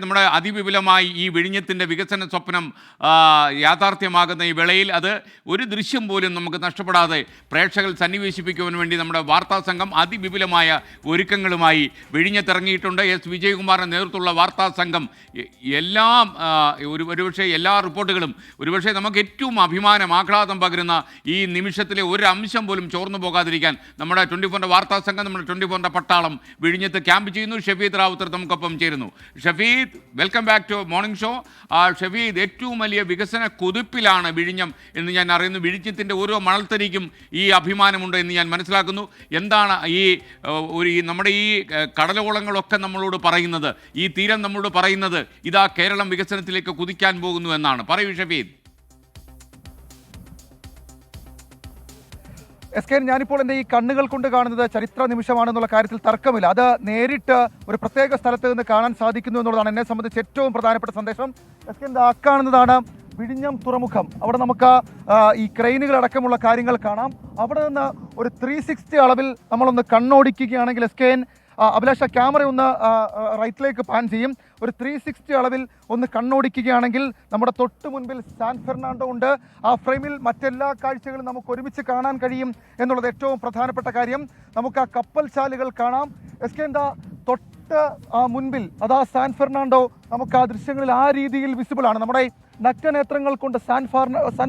നമ്മുടെ അതിവിപുലമായി ഈ വിഴിഞ്ഞത്തിൻ്റെ വികസന സ്വപ്നം യാഥാർത്ഥ്യമാകുന്ന ഈ വേളയിൽ അത് ഒരു ദൃശ്യം പോലും നമുക്ക് നഷ്ടപ്പെടാതെ പ്രേക്ഷകർ സന്നിവേശിപ്പിക്കുവാൻ വേണ്ടി നമ്മുടെ വാർത്താ സംഘം അതിവിപുലമായ ഒരുക്കങ്ങളുമായി വിഴിഞ്ഞത്തിറങ്ങിയിട്ടുണ്ട്. എസ് വിജയകുമാറിൻ്റെ നേതൃത്വമുള്ള വാർത്താ സംഘം എല്ലാം ഒരുപക്ഷെ എല്ലാ റിപ്പോർട്ടുകളും ഒരുപക്ഷെ നമുക്ക് ഏറ്റവും അഭിമാനം ആഹ്ലാദം പകരുന്ന ഈ നിമിഷത്തിലെ ഒരു അംശം പോലും ചോർന്നു പോകാതിരിക്കാൻ നമ്മുടെ 24 വാർത്താ സംഘം നമ്മുടെ 24 പട്ടാളം വിഴിഞ്ഞത്ത് ക്യാമ്പ് ചെയ്യുന്നു. ഷഫീദ് റാവുത്തർ നമുക്കൊപ്പം ചേരുന്നു. Shafeed, welcome back to morning show. Shafeed, ഏറ്റവും വലിയ വികസന കുതിപ്പിലാണ് വിഴിഞ്ഞം എന്ന് ഞാൻ അറിയുന്നു. വിഴിഞ്ഞത്തിൻ്റെ ഓരോ മണൽത്തരിക്കും ഈ അഭിമാനമുണ്ട് എന്ന് ഞാൻ മനസ്സിലാക്കുന്നു. എന്താണ് നമ്മുടെ ഈ കടലോളങ്ങളൊക്കെ നമ്മളോട് പറയുന്നത്, ഈ തീരം നമ്മളോട് പറയുന്നത് ഇതാ കേരളം വികസനത്തിലേക്ക് കുതിക്കാൻ പോകുന്നു എന്നാണ്? പറയൂ ഷഫീദ്. എസ് കെ, ഞാനിപ്പോൾ എൻ്റെ ഈ കണ്ണുകൾ കൊണ്ട് കാണുന്നത് ചരിത്ര നിമിഷമാണെന്നുള്ള കാര്യത്തിൽ തർക്കമില്ല. അത് നേരിട്ട് ഒരു പ്രത്യേക സ്ഥലത്ത് നിന്ന് കാണാൻ സാധിക്കുന്നു എന്നുള്ളതാണ് എന്നെ സംബന്ധിച്ച് ഏറ്റവും പ്രധാനപ്പെട്ട സന്ദേശം. എസ് കെ, ആ കാണുന്നതാണ് വിഴിഞ്ഞം തുറമുഖം. അവിടെ നമുക്ക് ഈ ക്രെയിനുകൾ അടക്കമുള്ള കാര്യങ്ങൾ കാണാം. അവിടെ നിന്ന് ഒരു 360 അളവിൽ നമ്മളൊന്ന് കണ്ണോടിക്കുകയാണെങ്കിൽ എസ് കെ, അഭിലാഷ ക്യാമറ ഒന്ന് റൈറ്റിലേക്ക് പാൻ ചെയ്യും. ഒരു 360 അളവിൽ ഒന്ന് കണ്ണോടിക്കുകയാണെങ്കിൽ നമ്മുടെ തൊട്ട് മുൻപിൽ സാൻ ഫെർണാണ്ടോ ഉണ്ട്. ആ ഫ്രെയിമിൽ മറ്റെല്ലാ കാഴ്ചകളും നമുക്ക് ഒരുമിച്ച് കാണാൻ കഴിയും എന്നുള്ളത് ഏറ്റവും പ്രധാനപ്പെട്ട കാര്യം. നമുക്ക് ആ കപ്പൽ ചാലുകൾ കാണാം. എസ് കെ, എന്താ തൊട്ട് മുൻപിൽ അതാ സാൻ ഫെർണാണ്ടോ നമുക്ക് ആ ദൃശ്യങ്ങളിൽ ആ രീതിയിൽ വിസിബിൾ ആണ്. നമ്മുടെ നഗ്നനേത്രങ്ങൾ കൊണ്ട് സാൻ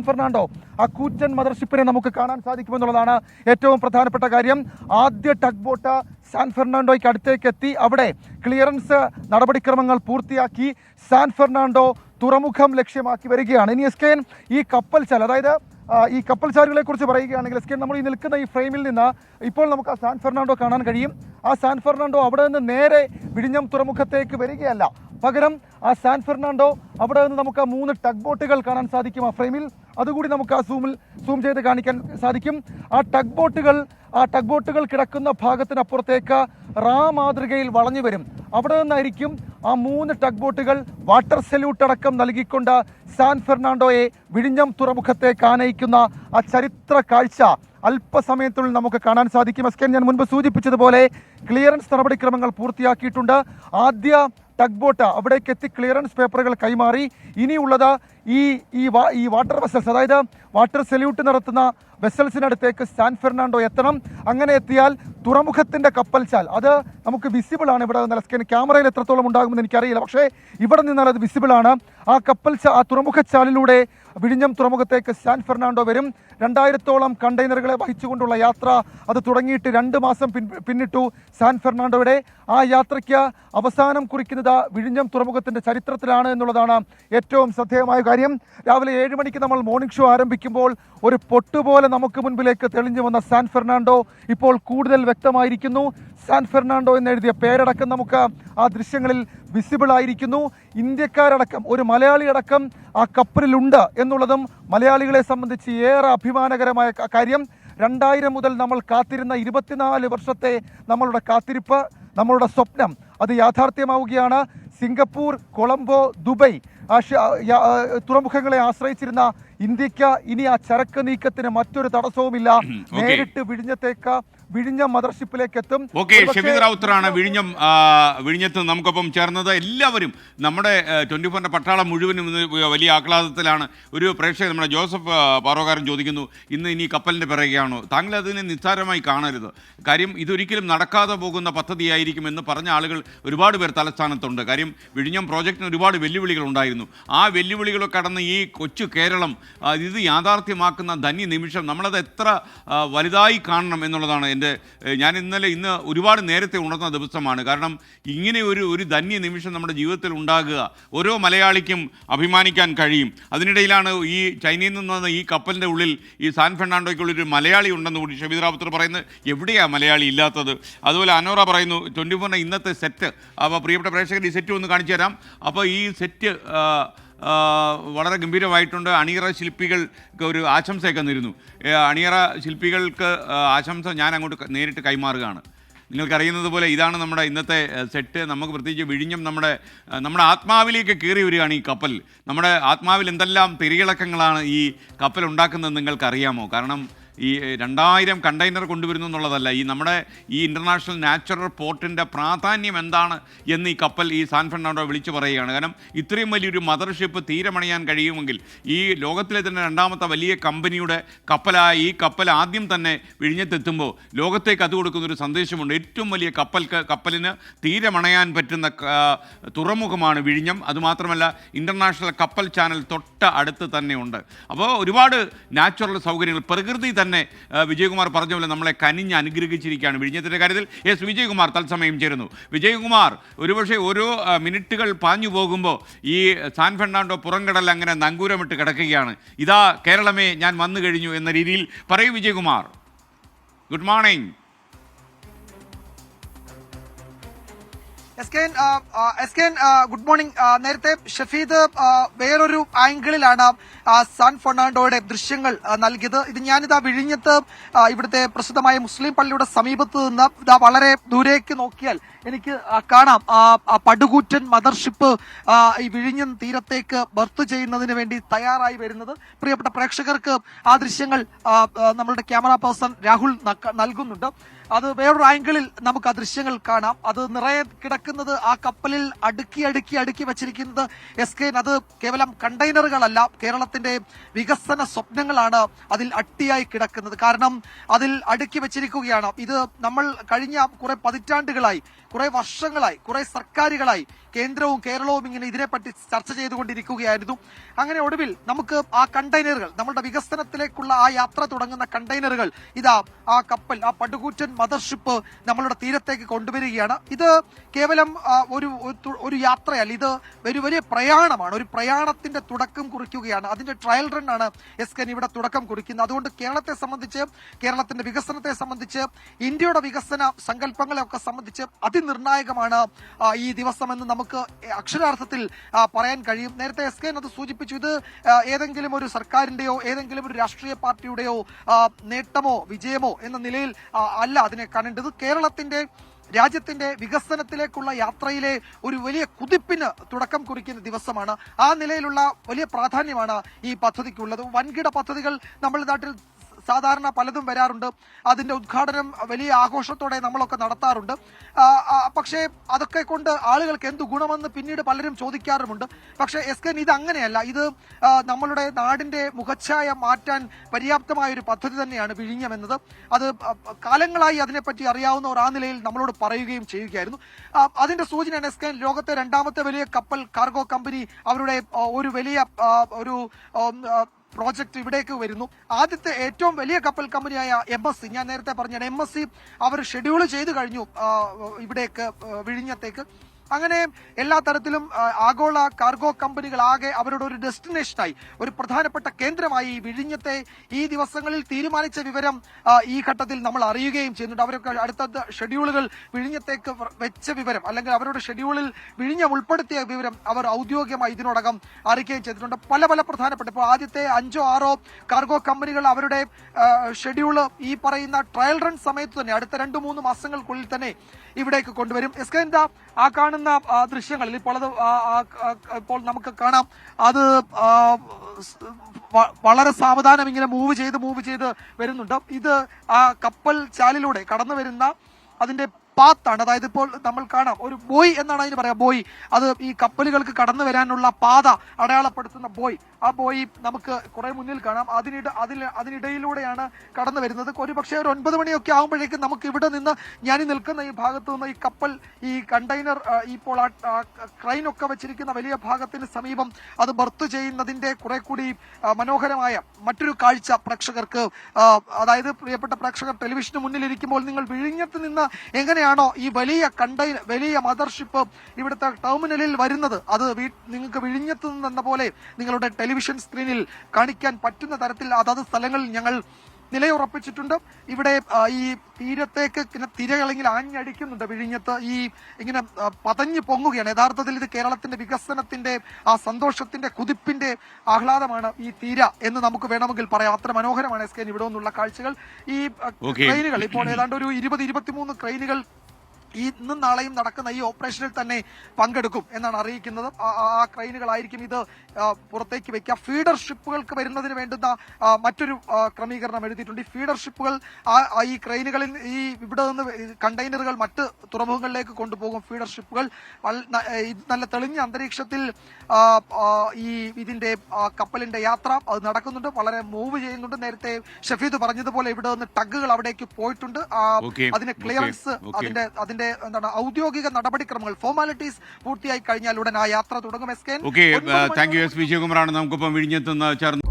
ഫെർണാണ്ടോ ആ കൂറ്റൻ മദർഷിപ്പിനെ നമുക്ക് കാണാൻ സാധിക്കുമെന്നുള്ളതാണ് ഏറ്റവും പ്രധാനപ്പെട്ട കാര്യം. ആദ്യ ടഗ് ബോട്ട് സാൻ ഫെർണാണ്ടോയ്ക്ക് അടുത്തേക്ക് എത്തി. അവിടെ ക്ലിയറൻസ് നടപടിക്രമങ്ങൾ പൂർത്തിയാക്കി സാൻ ഫെർണാണ്ടോ തുറമുഖം ലക്ഷ്യമാക്കി വരികയാണ്. ഇനി എസ് കെ, ഈ കപ്പൽ ചാൽ, അതായത് ഈ കപ്പൽ ചാലുകളെ കുറിച്ച് പറയുകയാണെങ്കിൽ എസ് കെ, നമ്മൾ ഈ നിൽക്കുന്ന ഈ ഫ്രെയിമിൽ നിന്ന് ഇപ്പോൾ നമുക്ക് ആ സാൻ ഫെർണാണ്ടോ കാണാൻ കഴിയും. ആ സാൻ ഫെർണാണ്ടോ അവിടെ നിന്ന് നേരെ വിഴിഞ്ഞം തുറമുഖത്തേക്ക് വരികയല്ല, പകരം ആ സാൻ ഫെർണാണ്ടോ അവിടെ നിന്ന് നമുക്ക് 3 ടഗ് ബോട്ടുകൾ കാണാൻ സാധിക്കും ആ ഫ്രെയിമിൽ. അതുകൂടി നമുക്ക് ആ സൂം ചെയ്ത് കാണിക്കാൻ സാധിക്കും. ആ ടഗ് ബോട്ടുകൾ കിടക്കുന്ന ഭാഗത്തിനപ്പുറത്തേക്ക് മാതൃകയിൽ വളഞ്ഞു വരും. അവിടെ നിന്നായിരിക്കും ആ 3 ടഗ് ബോട്ടുകൾ വാട്ടർ സല്യൂട്ട് അടക്കം നൽകിക്കൊണ്ട് സാൻ ഫെർണാണ്ടോയെ വിഴിഞ്ഞം തുറമുഖത്തേക്ക് ആനയിക്കുന്ന ആ ചരിത്ര കാഴ്ച അല്പസമയത്തുള്ളിൽ നമുക്ക് കാണാൻ സാധിക്കും. എസ് കെ, ഞാൻ മുൻപ് സൂചിപ്പിച്ചതുപോലെ ക്ലിയറൻസ് നടപടിക്രമങ്ങൾ പൂർത്തിയാക്കിയിട്ടുണ്ട്. ആദ്യ ടഗ് ബോട്ട് അവിടേക്ക് എത്തി ക്ലിയറൻസ് പേപ്പറുകൾ കൈമാറി. ഇനിയുള്ളത് ഈ വാട്ടർ വെസൽസ്, അതായത് വാട്ടർ സല്യൂട്ട് നടത്തുന്ന വെസൽസിനടുത്തേക്ക് സാൻ ഫെർണാണ്ടോ എത്തണം. അങ്ങനെ എത്തിയാൽ തുറമുഖത്തിൻ്റെ കപ്പൽ ചാൽ അത് നമുക്ക് വിസിബിൾ ആണ്. ഇവിടെ നിന്ന് ക്യാമറയിൽ എത്രത്തോളം ഉണ്ടാകുമെന്ന് എനിക്കറിയില്ല, പക്ഷേ ഇവിടെ നിന്നാൽ അത് വിസിബിൾ ആണ്. ആ തുറമുഖച്ചാലിലൂടെ വിഴിഞ്ഞം തുറമുഖത്തേക്ക് സാൻ ഫെർണാണ്ടോ വരും. 2000ഓളം കണ്ടെയ്നറുകളെ വഹിച്ചുകൊണ്ടുള്ള യാത്ര അത് തുടങ്ങിയിട്ട് 2 മാസം പിന്നിട്ടു സാൻ ഫെർണാണ്ടോയുടെ. ആ യാത്രയ്ക്ക് അവസാനം കുറിക്കുന്നത് വിഴിഞ്ഞം തുറമുഖത്തിൻ്റെ ചരിത്രത്തിലാണ് എന്നുള്ളതാണ് ഏറ്റവും ശ്രദ്ധേയമായ കാര്യം. രാവിലെ 7 മണിക്ക് നമ്മൾ മോർണിംഗ് ഷോ ആരംഭിക്കുമ്പോൾ ഒരു പൊട്ടുപോലെ നമുക്ക് മുൻപിലേക്ക് തെളിഞ്ഞു വന്ന സാൻ ഫെർണാണ്ടോ ഇപ്പോൾ കൂടുതൽ വ്യക്തമായിരിക്കുന്നു. സാൻ ഫെർണാണ്ടോ എന്നെഴുതിയ പേരടക്കം നമുക്ക് ആ ദൃശ്യങ്ങളിൽ വിസിബിൾ ആയിരിക്കുന്നു. ഇന്ത്യക്കാരടക്കം ഒരു മലയാളി അടക്കം ആ കപ്പലിലുണ്ട് എന്നുള്ളതും മലയാളികളെ സംബന്ധിച്ച് ഏറെ അഭിമാനകരമായ കാര്യം. 2000 മുതൽ നമ്മൾ കാത്തിരുന്ന 24 വർഷത്തെ നമ്മളുടെ കാത്തിരിപ്പ്, നമ്മളുടെ സ്വപ്നം അത് യാഥാർത്ഥ്യമാവുകയാണ്. സിംഗപ്പൂർ, കൊളംബോ, ദുബൈ തുറമുഖങ്ങളെ ആശ്രയിച്ചിരുന്ന ഇന്ത്യക്ക് ഇനി ആ ചരക്ക് നീക്കത്തിന് മറ്റൊരു തടസ്സവുമില്ല. നേരിട്ട് വിഴിഞ്ഞം മദർഷിപ്പിലേക്ക് എത്തും. ഷഫീദ് റാവുത്തറാണ് വിഴിഞ്ഞത്ത് നമുക്കൊപ്പം ചേർന്നത്. എല്ലാവരും നമ്മുടെ 24 പട്ടാളം മുഴുവനും വലിയ ആഹ്ലാദത്തിലാണ്. ഒരു പ്രേക്ഷകൻ നമ്മുടെ ജോസഫ് പാറോകാരൻ ചോദിക്കുന്നു, ഇനി കപ്പലിൻ്റെ പിറകെയാണോ? താങ്കൾ അതിനെ നിസ്സാരമായി കാണരുത്. കാര്യം ഇതൊരിക്കലും നടക്കാതെ പോകുന്ന പദ്ധതിയായിരിക്കുമെന്ന് പറഞ്ഞ ആളുകൾ ഒരുപാട് പേർ തലസ്ഥാനത്തുണ്ട്. കാര്യം വിഴിഞ്ഞം പ്രോജക്റ്റിന് ഒരുപാട് വെല്ലുവിളികൾ ഉണ്ടായിരുന്നു. ആ വെല്ലുവിളികളൊക്കെ കടന്ന് ഈ കൊച്ചു കേരളം ഇത് യാഥാർത്ഥ്യമാക്കുന്ന ധന്യ നിമിഷം നമ്മളത് എത്ര വലുതായി കാണണം എന്നുള്ളതാണ് ഇന്ന് ഒരുപാട് നേരത്തെ ഉണർന്ന ദിവസമാണ്. കാരണം ഇങ്ങനെ ഒരു ധന്യ നിമിഷം നമ്മുടെ ജീവിതത്തിൽ ഉണ്ടാകുക ഓരോ മലയാളിക്കും അഭിമാനിക്കാൻ കഴിയും. അതിനിടയിലാണ് ഈ ചൈനയിൽ നിന്ന് വന്ന ഈ കപ്പലിൻ്റെ ഉള്ളിൽ ഈ സാൻ ഫെർണാണ്ടോയ്ക്കുള്ളൊരു മലയാളി ഉണ്ടെന്ന് കൂടി ഷഫീദ് റാവുത്തർ പറയുന്നത്. എവിടെയാണ് മലയാളി ഇല്ലാത്തത്? അതുപോലെ അനോറ പറയുന്നു 24 ഇന്നത്തെ സെറ്റ്. അപ്പോൾ പ്രിയപ്പെട്ട പ്രേക്ഷകർ ഈ സെറ്റ് ഒന്ന് കാണിച്ചു തരാം. അപ്പോൾ ഈ സെറ്റ് വളരെ ഗംഭീരമായിട്ടുണ്ട്. അണിയറ ശില്പികൾക്ക് ഒരു ആശംസയൊക്കെ നേരുന്നു. അണിയറ ശില്പികൾക്ക് ആശംസ ഞാൻ അങ്ങോട്ട് നേരിട്ട് കൈമാറുകയാണ്. നിങ്ങൾക്കറിയുന്നത് പോലെ ഇതാണ് നമ്മുടെ ഇന്നത്തെ സെറ്റ്. നമുക്ക് പ്രത്യേകിച്ച് വിഴിഞ്ഞം നമ്മുടെ ആത്മാവിലേക്ക് കയറി വരികയാണ് ഈ കപ്പൽ. നമ്മുടെ ആത്മാവിൽ എന്തെല്ലാം തിരിയിളക്കങ്ങളാണ് ഈ കപ്പൽ ഉണ്ടാക്കുന്നത് നിങ്ങൾക്കറിയാമോ? കാരണം ഈ 2000 കണ്ടെയ്നർ കൊണ്ടുവരുന്നു എന്നുള്ളതല്ല, ഈ നമ്മുടെ ഈ ഇൻ്റർനാഷണൽ നാച്ചുറൽ പോർട്ടിൻ്റെ പ്രാധാന്യം എന്താണ് എന്ന് ഈ കപ്പൽ ഈ സാൻ ഫെർണാണ്ടോ വിളിച്ചു പറയുകയാണ്. കാരണം ഇത്രയും വലിയൊരു മദർഷിപ്പ് തീരമണയാൻ കഴിയുമെങ്കിൽ ഈ ലോകത്തിലെ തന്നെ രണ്ടാമത്തെ വലിയ കമ്പനിയുടെ കപ്പലായ ഈ കപ്പൽ ആദ്യം തന്നെ വിഴിഞ്ഞത്തെത്തുമ്പോൾ ലോകത്തേക്ക് അത് കൊടുക്കുന്നൊരു സന്ദേശമുണ്ട്. ഏറ്റവും വലിയ കപ്പലിന് തീരമണയാൻ പറ്റുന്ന തുറമുഖമാണ് വിഴിഞ്ഞം. അതുമാത്രമല്ല ഇൻ്റർനാഷണൽ കപ്പൽ ചാനൽ തൊട്ട അടുത്ത് തന്നെ ഉണ്ട്. അപ്പോൾ ഒരുപാട് നാച്ചുറൽ സൗകര്യങ്ങൾ പ്രകൃതി തന്നെ വിജയകുമാർ പറഞ്ഞ പോലെ നമ്മളെ കനിഞ്ഞ് അനുഗ്രഹിച്ചിരിക്കുകയാണ് വിഴിഞ്ഞത്തിൻ്റെ കാര്യത്തിൽ. എസ് വിജയകുമാർ തത്സമയം ചേരുന്നു. വിജയകുമാർ, ഒരുപക്ഷെ ഓരോ മിനിറ്റുകൾ പാഞ്ഞു പോകുമ്പോൾ ഈ സാൻ ഫെർണാണ്ടോ പുറംകടൽ അങ്ങനെ നങ്കൂരമിട്ട് കിടക്കുകയാണ്. ഇതാ കേരളമേ ഞാൻ വന്നു കഴിഞ്ഞു എന്ന രീതിയിൽ പറയൂ Vijayakumar. Good morning. Good morning. നേരത്തെ ഷഫീദ് വേറൊരു ആംഗിളിലാണ് സാൻ ഫെർണാണ്ടോയുടെ ദൃശ്യങ്ങൾ നൽകിയത്. ഞാനിതാ വിഴിഞ്ഞത്ത് ഇവിടുത്തെ പ്രസിദ്ധമായ മുസ്ലിം പള്ളിയുടെ സമീപത്ത് നിന്ന് ഇതാ വളരെ ദൂരേക്ക് നോക്കിയാൽ എനിക്ക് കാണാം പടുകൂറ്റൻ മദർഷിപ്പ് ഈ വിഴിഞ്ഞം തീരത്തേക്ക് ബർത്ത് ചെയ്യുന്നതിന് വേണ്ടി തയ്യാറായി വരുന്നത്. പ്രിയപ്പെട്ട പ്രേക്ഷകർക്ക് ആ ദൃശ്യങ്ങൾ നമ്മളുടെ ക്യാമറ പേഴ്സൺ രാഹുൽ നൽകുന്നുണ്ട്. അത് വേറൊരു ആംഗിളിൽ നമുക്ക് ആ ദൃശ്യങ്ങൾ കാണാം. അത് നിറയെ കിടക്കുന്നത് ആ കപ്പലിൽ അടുക്കി വച്ചിരിക്കുന്നത് അത് കേവലം കണ്ടെയ്നറുകളല്ല, കേരളത്തിന്റെ വികസന സ്വപ്നങ്ങളാണ് അതിൽ അട്ടിയായി കിടക്കുന്നത്. കാരണം അതിൽ അടുക്കി വെച്ചിരിക്കുകയാണ്. ഇത് നമ്മൾ കഴിഞ്ഞ കുറെ പതിറ്റാണ്ടുകളായി, കുറെ വർഷങ്ങളായി, കുറെ സർക്കാരുകളായി കേന്ദ്രവും കേരളവും ഇങ്ങനെ ഇതിനെപ്പറ്റി ചർച്ച ചെയ്തുകൊണ്ടിരിക്കുകയായിരുന്നു. അങ്ങനെ ഒടുവിൽ നമുക്ക് ആ കണ്ടെയ്നറുകൾ, നമ്മുടെ വികസനത്തിലേക്കുള്ള ആ യാത്ര തുടങ്ങുന്ന കണ്ടെയ്നറുകൾ ഇതാ ആ കപ്പൽ, ആ പടുകൂറ്റൻ മദർഷിപ്പ് നമ്മളുടെ തീരത്തേക്ക് കൊണ്ടുവരികയാണ്. ഇത് കേവലം ഒരു യാത്രയല്ല, ഇത് ഒരു വലിയ പ്രയാണമാണ്. ഒരു പ്രയാണത്തിന്റെ തുടക്കം കുറിക്കുകയാണ്. അതിന്റെ ട്രയൽ റൺ ആണ് ഇവിടെ തുടക്കം കുറിക്കുന്നത്. അതുകൊണ്ട് കേരളത്തെ സംബന്ധിച്ച്, കേരളത്തിന്റെ വികസനത്തെ സംബന്ധിച്ച്, ഇന്ത്യയുടെ വികസന സങ്കല്പങ്ങളെ ഒക്കെ സംബന്ധിച്ച് അതിനിർണായകമാണ് ഈ ദിവസം എന്ന് നമുക്ക് അക്ഷരാർത്ഥത്തിൽ പറയാൻ കഴിയും. നേരത്തെ അത് സൂചിപ്പിച്ചു. ഇത് ഏതെങ്കിലും ഒരു സർക്കാരിന്റെയോ ഏതെങ്കിലും ഒരു രാഷ്ട്രീയ പാർട്ടിയുടെയോ നേട്ടമോ വിജയമോ എന്ന നിലയിൽ അല്ല അതിനെ കാണേണ്ടത്. കേരളത്തിന്റെ, രാജ്യത്തിന്റെ വികസനത്തിലേക്കുള്ള യാത്രയിലെ ഒരു വലിയ കുതിപ്പിന് തുടക്കം കുറിക്കുന്ന ദിവസമാണ്. ആ നിലയിലുള്ള വലിയ പ്രാധാന്യമാണ് ഈ പദ്ധതിക്കുള്ളത്. വൻകിട പദ്ധതികൾ നമ്മുടെ നാട്ടിൽ സാധാരണ പലതും വരാറുണ്ട്. അതിന്റെ ഉദ്ഘാടനം വലിയ ആഘോഷത്തോടെ നമ്മളൊക്കെ നടത്താറുണ്ട്. പക്ഷേ അതൊക്കെ കൊണ്ട് ആളുകൾക്ക് എന്ത് ഗുണമെന്ന് പിന്നീട് പലരും ചോദിക്കാറുമുണ്ട്. പക്ഷേ ഇത് അങ്ങനെയല്ല. ഇത് നമ്മളുടെ നാടിന്റെ മുഖച്ഛായ മാറ്റാൻ പര്യാപ്തമായ ഒരു പദ്ധതി തന്നെയാണ് വിഴിഞ്ഞം എന്നത്. അത് കാലങ്ങളായി അതിനെപ്പറ്റി അറിയാവുന്നവർ ആ നിലയിൽ നമ്മളോട് പറയുകയും ചെയ്യുകയായിരുന്നു. അതിന്റെ സൂചനയാണ് ലോകത്തെ രണ്ടാമത്തെ വലിയ കപ്പൽ കാർഗോ കമ്പനി അവരുടെ ഒരു വലിയ പ്രോജക്ട് ഇവിടേക്ക് വരുന്നു. ആദ്യത്തെ ഏറ്റവും വലിയ കപ്പൽ കമ്പനിയായ MSC, ഞാൻ നേരത്തെ പറഞ്ഞ MSC അവർ ഷെഡ്യൂൾ ചെയ്തു കഴിഞ്ഞു ഇവിടേക്ക്, വിഴിഞ്ഞത്തേക്ക്. അങ്ങനെ എല്ലാ തരത്തിലും ആഗോള കാർഗോ കമ്പനികൾ ആകെ അവരുടെ ഒരു ഡെസ്റ്റിനേഷനായി, ഒരു പ്രധാനപ്പെട്ട കേന്ദ്രമായി വിഴിഞ്ഞത്തെ ഈ ദിവസങ്ങളിൽ തീരുമാനിച്ച വിവരം ഈ ഘട്ടത്തിൽ നമ്മൾ അറിയുകയും ചെയ്യുന്നുണ്ട്. അവരൊക്കെ അടുത്ത ഷെഡ്യൂളുകൾ വിഴിഞ്ഞത്തേക്ക് വെച്ച വിവരം, അല്ലെങ്കിൽ അവരുടെ ഷെഡ്യൂളിൽ വിഴിഞ്ഞം ഉൾപ്പെടുത്തിയ വിവരം അവർ ഔദ്യോഗികമായി ഇതിനോടകം അറിയിക്കുകയും ചെയ്തിട്ടുണ്ട്. പല പ്രധാനപ്പെട്ട, ഇപ്പോൾ ആദ്യത്തെ 5 or 6 കാർഗോ കമ്പനികൾ അവരുടെ ഷെഡ്യൂള് ഈ പറയുന്ന ട്രയൽ റൺ സമയത്ത് തന്നെ അടുത്ത 2-3 മാസങ്ങൾക്കുള്ളിൽ തന്നെ ഇവിടേക്ക് കൊണ്ടുവരും. ആ കാണുന്ന ദൃശ്യങ്ങളിൽ ഇപ്പോൾ നമുക്ക് കാണാം. അത് വളരെ സാവധാനം ഇങ്ങനെ മൂവ് ചെയ്ത് വരുന്നുണ്ട്. ഇത് ആ കപ്പൽ ചാലിലൂടെ കടന്നു വരുന്ന അതിന്റെ പാത്താണ്. അതായത് ഇപ്പോൾ നമ്മൾ കാണാം ഒരു ബോയ് എന്നാണ് അതിന് പറയാം. ബോയ്, അത് ഈ കപ്പലുകൾക്ക് കടന്നു വരാനുള്ള പാത അടയാളപ്പെടുത്തുന്ന ബോയ്. ആ ബോയ് നമുക്ക് കുറെ മുന്നിൽ കാണാം. അതിനിടയിലൂടെയാണ് കടന്നു വരുന്നത്. ഒരുപക്ഷെ ഒരു 9 മണിയൊക്കെ ആകുമ്പോഴേക്കും നമുക്ക് ഇവിടെ നിന്ന്, ഞാൻ നിൽക്കുന്ന ഈ ഭാഗത്ത് നിന്ന് ഈ കപ്പൽ, ഈ കണ്ടെയ്നർ, ഇപ്പോൾ ക്രൈനൊക്കെ വെച്ചിരിക്കുന്ന വലിയ ഭാഗത്തിന് സമീപം അത് ബർത്ത് ചെയ്യുന്നതിന്റെ കുറെ കൂടി മനോഹരമായ മറ്റൊരു കാഴ്ച പ്രേക്ഷകർക്ക്, അതായത് പ്രിയപ്പെട്ട പ്രേക്ഷകർ ടെലിവിഷന് മുന്നിലിരിക്കുമ്പോൾ നിങ്ങൾ വിഴിഞ്ഞത്ത് നിന്ന് എങ്ങനെയാണോ ഈ വലിയ മദർഷിപ്പ് ഇവിടുത്തെ ടെർമിനലിൽ വരുന്നത്, അത് നിങ്ങൾക്ക് വിഴിഞ്ഞത്ത് നിന്നെന്ന പോലെ നിങ്ങളുടെ ടെലിവിഷൻ സ്ക്രീനിൽ കാണിക്കാൻ പറ്റുന്ന തരത്തിൽ അതത് സ്ഥലങ്ങളിൽ ഞങ്ങൾ നിലയുറപ്പിച്ചിട്ടുണ്ട്. ഇവിടെ ഈ തീരത്തേക്ക് തിരകളിങ്ങനെ ആഞ്ഞടിക്കുന്നുണ്ട്. വിഴിഞ്ഞത്ത് ഈ ഇങ്ങനെ പതഞ്ഞു പൊങ്ങുകയാണ്. യഥാർത്ഥത്തിൽ ഇത് കേരളത്തിന്റെ വികസനത്തിന്റെ ആ സന്തോഷത്തിന്റെ കുതിപ്പിന്റെ ആഹ്ലാദമാണ് ഈ തീര എന്ന് നമുക്ക് വേണമെങ്കിൽ പറയാം. അത്ര മനോഹരമാണ് ഇവിടെ നിന്നുള്ള കാഴ്ചകൾ. ഈ ക്രെയിനുകൾ ഇപ്പോൾ ഏതാണ്ട് ഒരു 20-23 ക്രെയിനുകൾ ഇന്നും നാളെയും നടക്കുന്ന ഈ ഓപ്പറേഷനിൽ തന്നെ പങ്കെടുക്കും എന്നാണ് അറിയിക്കുന്നത്. ആ ക്രെയിനുകളായിരിക്കും ഇത് പുറത്തേക്ക് വെക്കുക. ഫീഡർ ഷിപ്പുകൾക്ക് വരുന്നതിന് വേണ്ടുന്ന മറ്റൊരു ക്രമീകരണം എഴുതിയിട്ടുണ്ട്. ഈ ഫീഡർ ഷിപ്പുകൾ ഈ ക്രെയിനുകളിൽ ഇവിടെ നിന്ന് കണ്ടെയ്നറുകൾ മറ്റ് തുറമുഖങ്ങളിലേക്ക് കൊണ്ടുപോകും. ഫീഡർ ഷിപ്പുകൾ നല്ല തെളിഞ്ഞ അന്തരീക്ഷത്തിൽ ഇതിന്റെ കപ്പലിന്റെ യാത്ര അത് നടക്കുന്നുണ്ട്, വളരെ മൂവ് ചെയ്യുന്നുണ്ട്. നേരത്തെ ഷഫീദ് പറഞ്ഞതുപോലെ ഇവിടെ നിന്ന് ടഗുകൾ അവിടേക്ക് പോയിട്ടുണ്ട്. അതിന്റെ ക്ലിയറൻസ് അതിന്റെ എന്താണ് ഔദ്യോഗിക നടപടിക്രമങ്ങൾ ഫോർമാലിറ്റീസ് പൂർത്തിയായി കഴിഞ്ഞാൽ ഉടൻ ആ യാത്ര തുടങ്ങും. Okay, thank you. എസ് വിജയകുമാറാണ് നമുക്കിപ്പം വിഴിഞ്ഞത്ത് നിന്ന് ചേർന്ന്